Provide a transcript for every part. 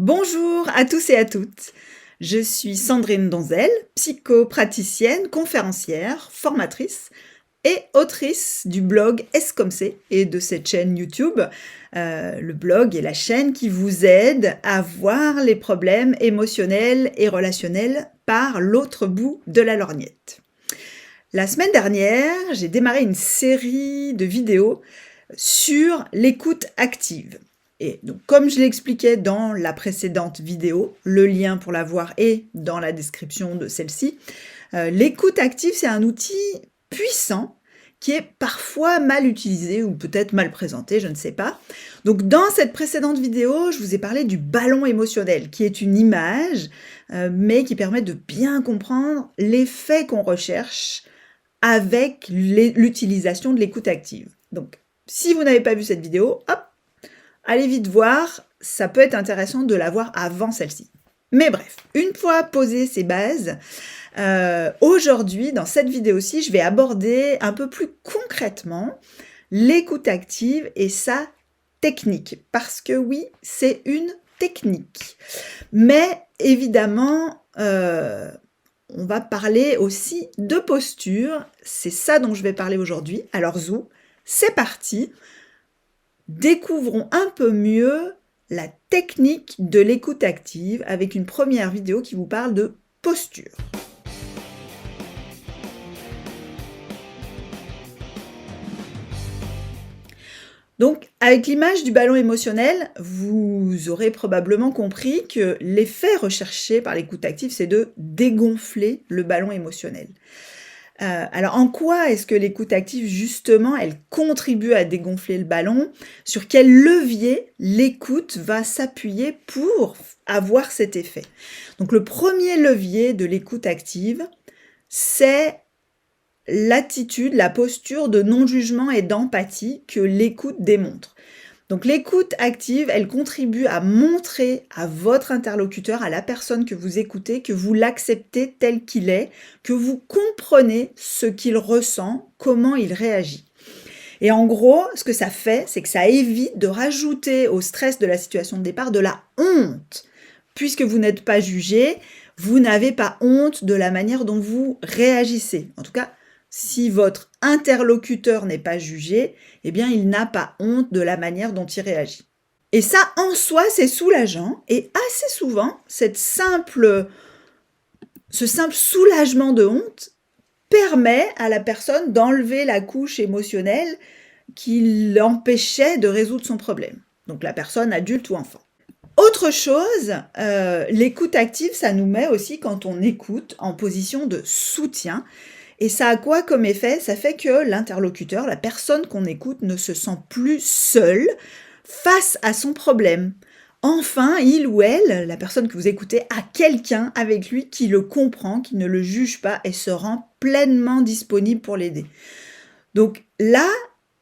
Bonjour à tous et à toutes. Je suis Sandrine Donzel, psychopraticienne, conférencière, formatrice et autrice du blog Est-ce comme c'est et de cette chaîne YouTube. Le blog est la chaîne qui vous aide à voir les problèmes émotionnels et relationnels par l'autre bout de la lorgnette. La semaine dernière, j'ai démarré une série de vidéos sur l'écoute active. Et donc, comme je l'expliquais dans la précédente vidéo, le lien pour la voir est dans la description de celle-ci, l'écoute active, c'est un outil puissant qui est parfois mal utilisé ou peut-être mal présenté, je ne sais pas. Donc, dans cette précédente vidéo, je vous ai parlé du ballon émotionnel, qui est une image, mais qui permet de bien comprendre l'effet qu'on recherche avec l'utilisation de l'écoute active. Donc, si vous n'avez pas vu cette vidéo, hop, allez vite voir, ça peut être intéressant de la voir avant celle-ci. Mais bref, une fois posées ces bases, aujourd'hui, dans cette vidéo-ci, je vais aborder un peu plus concrètement l'écoute active et sa technique. Parce que oui, c'est une technique. Mais évidemment, on va parler aussi de posture. C'est ça dont je vais parler aujourd'hui. Alors Zou, c'est parti. Découvrons un peu mieux la technique de l'écoute active avec une première vidéo qui vous parle de posture. Donc, avec l'image du ballon émotionnel, vous aurez probablement compris que l'effet recherché par l'écoute active, c'est de dégonfler le ballon émotionnel. Alors, en quoi est-ce que l'écoute active, justement, elle contribue à dégonfler le ballon? Sur quel levier l'écoute va s'appuyer pour avoir cet effet? Donc, le premier levier de l'écoute active, c'est l'attitude, la posture de non-jugement et d'empathie que l'écoute démontre. Donc l'écoute active, elle contribue à montrer à votre interlocuteur, à la personne que vous écoutez, que vous l'acceptez tel qu'il est, que vous comprenez ce qu'il ressent, comment il réagit. Et en gros, ce que ça fait, c'est que ça évite de rajouter au stress de la situation de départ de la honte. Puisque vous n'êtes pas jugé, vous n'avez pas honte de la manière dont vous réagissez. En tout cas, si votre interlocuteur n'est pas jugé, eh bien, il n'a pas honte de la manière dont il réagit. Et ça, en soi, c'est soulageant. Et assez souvent, ce simple soulagement de honte permet à la personne d'enlever la couche émotionnelle qui l'empêchait de résoudre son problème. Donc la personne adulte ou enfant. Autre chose, l'écoute active, ça nous met aussi, quand on écoute, en position de soutien. Et ça a quoi comme effet? Ça fait que l'interlocuteur, la personne qu'on écoute, ne se sent plus seule face à son problème. Enfin, il ou elle, la personne que vous écoutez, a quelqu'un avec lui qui le comprend, qui ne le juge pas et se rend pleinement disponible pour l'aider. Donc là,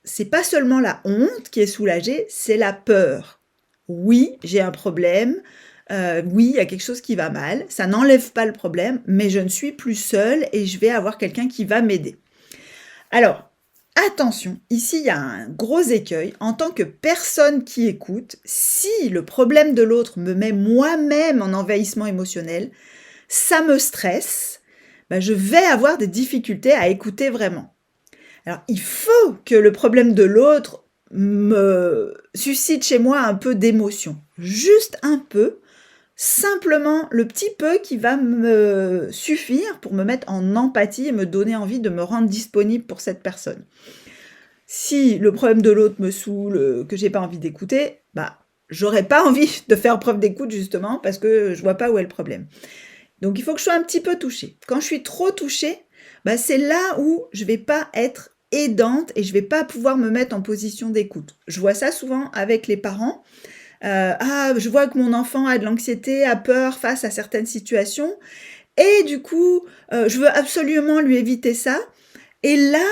c'est pas seulement la honte qui est soulagée, c'est la peur. Oui, j'ai un problème. Oui, il y a quelque chose qui va mal, ça n'enlève pas le problème, mais je ne suis plus seule et je vais avoir quelqu'un qui va m'aider. Alors, attention, ici il y a un gros écueil. En tant que personne qui écoute, si le problème de l'autre me met moi-même en envahissement émotionnel, ça me stresse, je vais avoir des difficultés à écouter vraiment. Alors, il faut que le problème de l'autre me suscite chez moi un peu d'émotion, juste un peu, simplement le petit peu qui va me suffire pour me mettre en empathie et me donner envie de me rendre disponible pour cette personne. Si le problème de l'autre me saoule, que j'ai pas envie d'écouter, j'aurais pas envie de faire preuve d'écoute justement parce que je vois pas où est le problème. Donc il faut que je sois un petit peu touchée. Quand je suis trop touchée, c'est là où je vais pas être aidante et je vais pas pouvoir me mettre en position d'écoute. Je vois ça souvent avec les parents. Je vois que mon enfant a de l'anxiété, a peur face à certaines situations et du coup, je veux absolument lui éviter ça et là,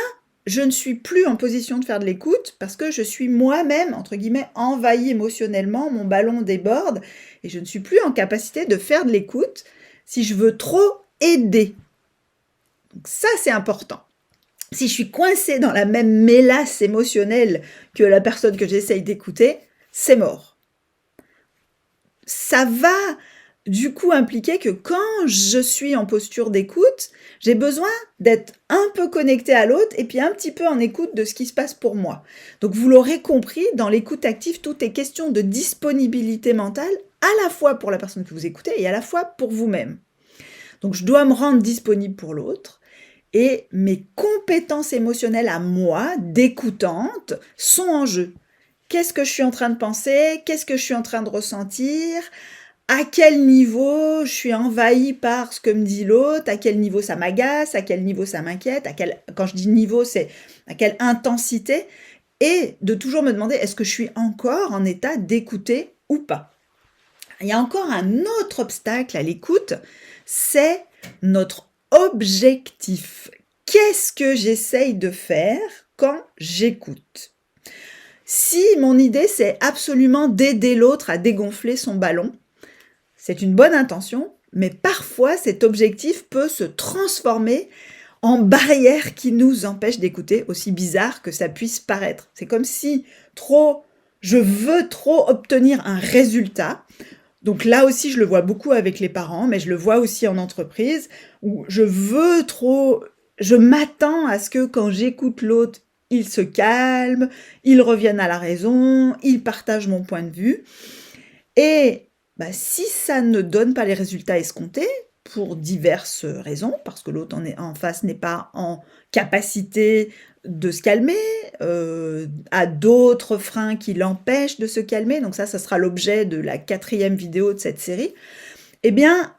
je ne suis plus en position de faire de l'écoute parce que je suis moi-même, entre guillemets, envahie émotionnellement, mon ballon déborde et je ne suis plus en capacité de faire de l'écoute si je veux trop aider. Donc ça, c'est important. Si je suis coincée dans la même mélasse émotionnelle que la personne que j'essaye d'écouter, c'est mort. ça va du coup impliquer que quand je suis en posture d'écoute, j'ai besoin d'être un peu connectée à l'autre et puis un petit peu en écoute de ce qui se passe pour moi. Donc vous l'aurez compris, dans l'écoute active, tout est question de disponibilité mentale, à la fois pour la personne que vous écoutez et à la fois pour vous-même. Donc je dois me rendre disponible pour l'autre et mes compétences émotionnelles à moi, d'écoutante, sont en jeu. Qu'est-ce que je suis en train de penser? Qu'est-ce que je suis en train de ressentir? À quel niveau je suis envahie par ce que me dit l'autre? À quel niveau ça m'agace? À quel niveau ça m'inquiète? Quand je dis niveau, c'est à quelle intensité? Et de toujours me demander, est-ce que je suis encore en état d'écouter ou pas? Il y a encore un autre obstacle à l'écoute, c'est notre objectif. Qu'est-ce que j'essaye de faire quand j'écoute? Si mon idée, c'est absolument d'aider l'autre à dégonfler son ballon, c'est une bonne intention, mais parfois cet objectif peut se transformer en barrière qui nous empêche d'écouter, aussi bizarre que ça puisse paraître. C'est comme si je veux trop obtenir un résultat. Donc là aussi, je le vois beaucoup avec les parents, mais je le vois aussi en entreprise, où je m'attends à ce que quand j'écoute l'autre, il se calme, il revienne à la raison, il partage mon point de vue. Et si ça ne donne pas les résultats escomptés, pour diverses raisons, parce que l'autre en face n'est pas en capacité de se calmer, a d'autres freins qui l'empêchent de se calmer, donc ça sera l'objet de la 4e vidéo de cette série, eh bien,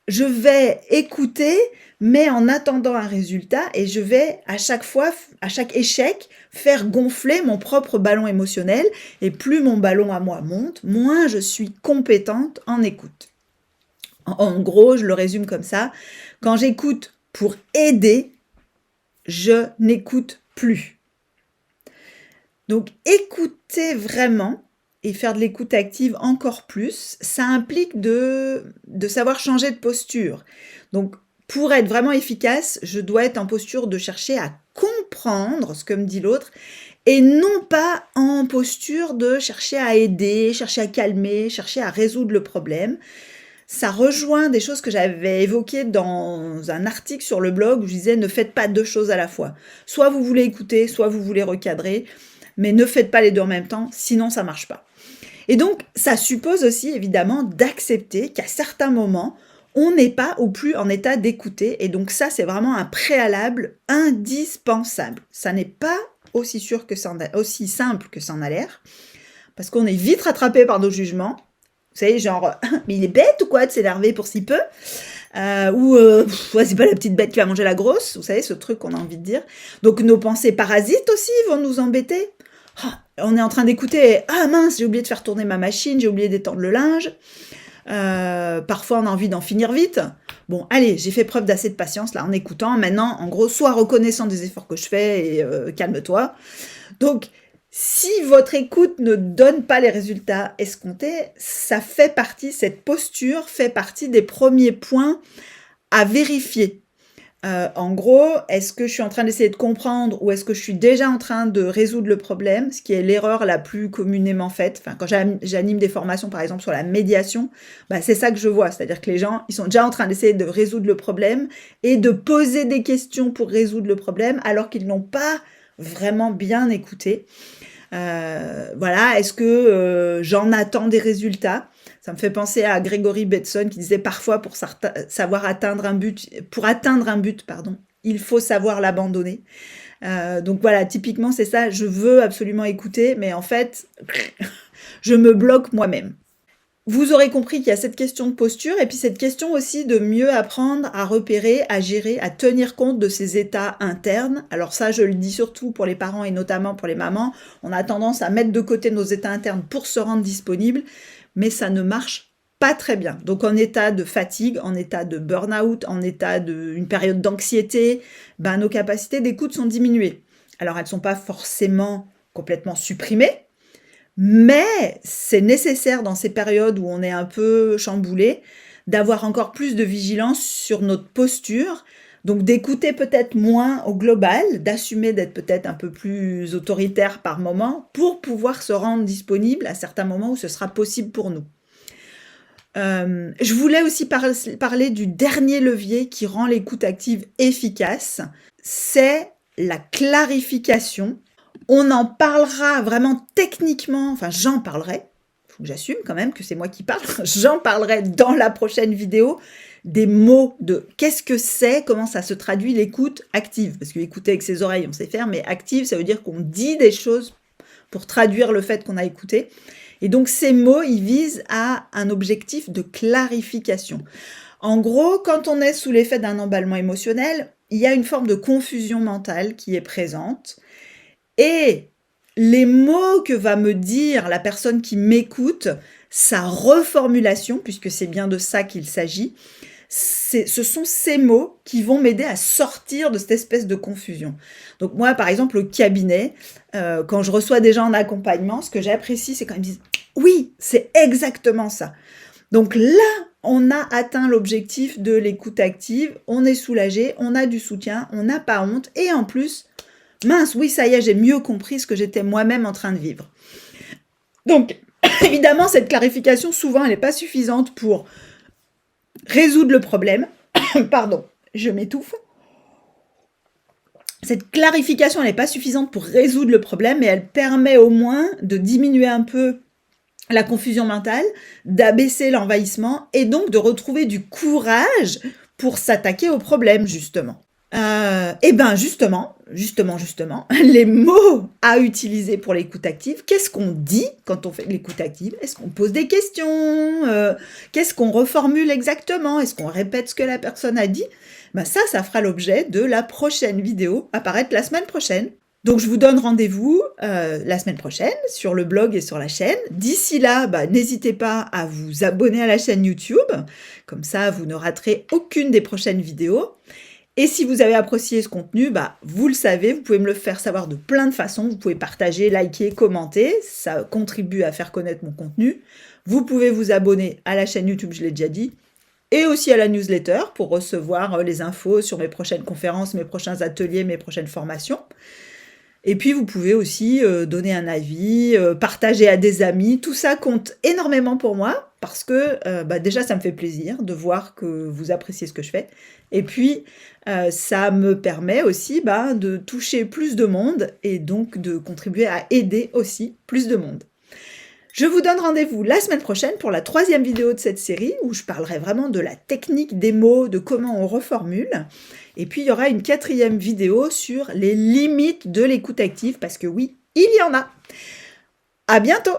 je vais écouter, mais en attendant un résultat, et je vais à chaque échec, faire gonfler mon propre ballon émotionnel, et plus mon ballon à moi monte, moins je suis compétente en écoute. En gros, je le résume comme ça, quand j'écoute pour aider, je n'écoute plus. Donc écouter vraiment, et faire de l'écoute active encore plus, ça implique de savoir changer de posture. Donc, pour être vraiment efficace, je dois être en posture de chercher à comprendre ce que me dit l'autre et non pas en posture de chercher à aider, chercher à calmer, chercher à résoudre le problème. Ça rejoint des choses que j'avais évoquées dans un article sur le blog où je disais « Ne faites pas 2 choses à la fois. Soit vous voulez écouter, soit vous voulez recadrer, mais ne faites pas les 2 en même temps, sinon ça ne marche pas. » Et donc, ça suppose aussi, évidemment, d'accepter qu'à certains moments, on n'est pas ou plus en état d'écouter. Et donc ça, c'est vraiment un préalable indispensable. Ça n'est pas aussi simple que ça en a l'air, parce qu'on est vite rattrapé par nos jugements. Vous savez, genre, mais il est bête ou quoi de s'énerver pour si peu? C'est pas la petite bête qui va manger la grosse. Vous savez, ce truc qu'on a envie de dire. Donc nos pensées parasites aussi vont nous embêter. On est en train d'écouter, ah mince, j'ai oublié de faire tourner ma machine, j'ai oublié d'étendre le linge. Parfois, on a envie d'en finir vite. Bon, allez, j'ai fait preuve d'assez de patience là en écoutant. Maintenant, en gros, sois reconnaissant des efforts que je fais et calme-toi. Donc, si votre écoute ne donne pas les résultats escomptés, cette posture fait partie des premiers points à vérifier. En gros, est-ce que je suis en train d'essayer de comprendre ou est-ce que je suis déjà en train de résoudre le problème, ce qui est l'erreur la plus communément faite. Quand j'anime des formations, par exemple, sur la médiation, c'est ça que je vois. C'est-à-dire que les gens, ils sont déjà en train d'essayer de résoudre le problème et de poser des questions pour résoudre le problème alors qu'ils n'ont pas vraiment bien écouté. Est-ce que j'en attends des résultats? Ça me fait penser à Gregory Bateson qui disait parfois pour atteindre un but, il faut savoir l'abandonner. Donc voilà, typiquement c'est ça, je veux absolument écouter, mais en fait, je me bloque moi-même. Vous aurez compris qu'il y a cette question de posture et puis cette question aussi de mieux apprendre à repérer, à gérer, à tenir compte de ses états internes. Alors ça, je le dis surtout pour les parents et notamment pour les mamans. On a tendance à mettre de côté nos états internes pour se rendre disponible, mais ça ne marche pas très bien. Donc en état de fatigue, en état de burn-out, en état d'une période d'anxiété, nos capacités d'écoute sont diminuées. Alors elles ne sont pas forcément complètement supprimées, mais c'est nécessaire dans ces périodes où on est un peu chamboulé d'avoir encore plus de vigilance sur notre posture, donc d'écouter peut-être moins au global, d'assumer d'être peut-être un peu plus autoritaire par moment pour pouvoir se rendre disponible à certains moments où ce sera possible pour nous. Je voulais aussi parler du dernier levier qui rend l'écoute active efficace, c'est la clarification. On en parlera vraiment techniquement, enfin j'en parlerai, il faut que j'assume quand même que c'est moi qui parle, j'en parlerai dans la prochaine vidéo, des mots de qu'est-ce que c'est, comment ça se traduit l'écoute active, parce que écouter avec ses oreilles on sait faire, mais active ça veut dire qu'on dit des choses pour traduire le fait qu'on a écouté. Et donc ces mots, ils visent à un objectif de clarification. En gros, quand on est sous l'effet d'un emballement émotionnel, il y a une forme de confusion mentale qui est présente. Et les mots que va me dire la personne qui m'écoute, sa reformulation, puisque c'est bien de ça qu'il s'agit, ce sont ces mots qui vont m'aider à sortir de cette espèce de confusion. Donc moi, par exemple, au cabinet, quand je reçois des gens en accompagnement, ce que j'apprécie, c'est quand ils me disent « Oui, c'est exactement ça ». Donc là, on a atteint l'objectif de l'écoute active, on est soulagé, on a du soutien, on n'a pas honte, et en plus, mince, oui, ça y est, j'ai mieux compris ce que j'étais moi-même en train de vivre. Donc, évidemment, cette clarification, souvent, elle n'est pas suffisante pour résoudre le problème. Pardon, je m'étouffe. Cette clarification, elle n'est pas suffisante pour résoudre le problème, mais elle permet au moins de diminuer un peu la confusion mentale, d'abaisser l'envahissement et donc de retrouver du courage pour s'attaquer au problème, justement. Et bien justement, les mots à utiliser pour l'écoute active, qu'est-ce qu'on dit quand on fait l'écoute active? Est-ce qu'on pose des questions? Qu'est-ce qu'on reformule exactement? Est-ce qu'on répète ce que la personne a dit? Ben ça fera l'objet de la prochaine vidéo, apparaître la semaine prochaine. Donc je vous donne rendez-vous la semaine prochaine sur le blog et sur la chaîne. D'ici là, n'hésitez pas à vous abonner à la chaîne YouTube, comme ça vous ne raterez aucune des prochaines vidéos. Et si vous avez apprécié ce contenu, vous le savez, vous pouvez me le faire savoir de plein de façons. Vous pouvez partager, liker, commenter, ça contribue à faire connaître mon contenu. Vous pouvez vous abonner à la chaîne YouTube, je l'ai déjà dit, et aussi à la newsletter pour recevoir les infos sur mes prochaines conférences, mes prochains ateliers, mes prochaines formations. Et puis vous pouvez aussi donner un avis, partager à des amis, tout ça compte énormément pour moi parce que déjà ça me fait plaisir de voir que vous appréciez ce que je fais et puis ça me permet aussi de toucher plus de monde et donc de contribuer à aider aussi plus de monde. Je vous donne rendez-vous la semaine prochaine pour la 3e vidéo de cette série où je parlerai vraiment de la technique des mots, de comment on reformule. Et puis il y aura une 4e vidéo sur les limites de l'écoute active parce que oui, il y en a. À bientôt!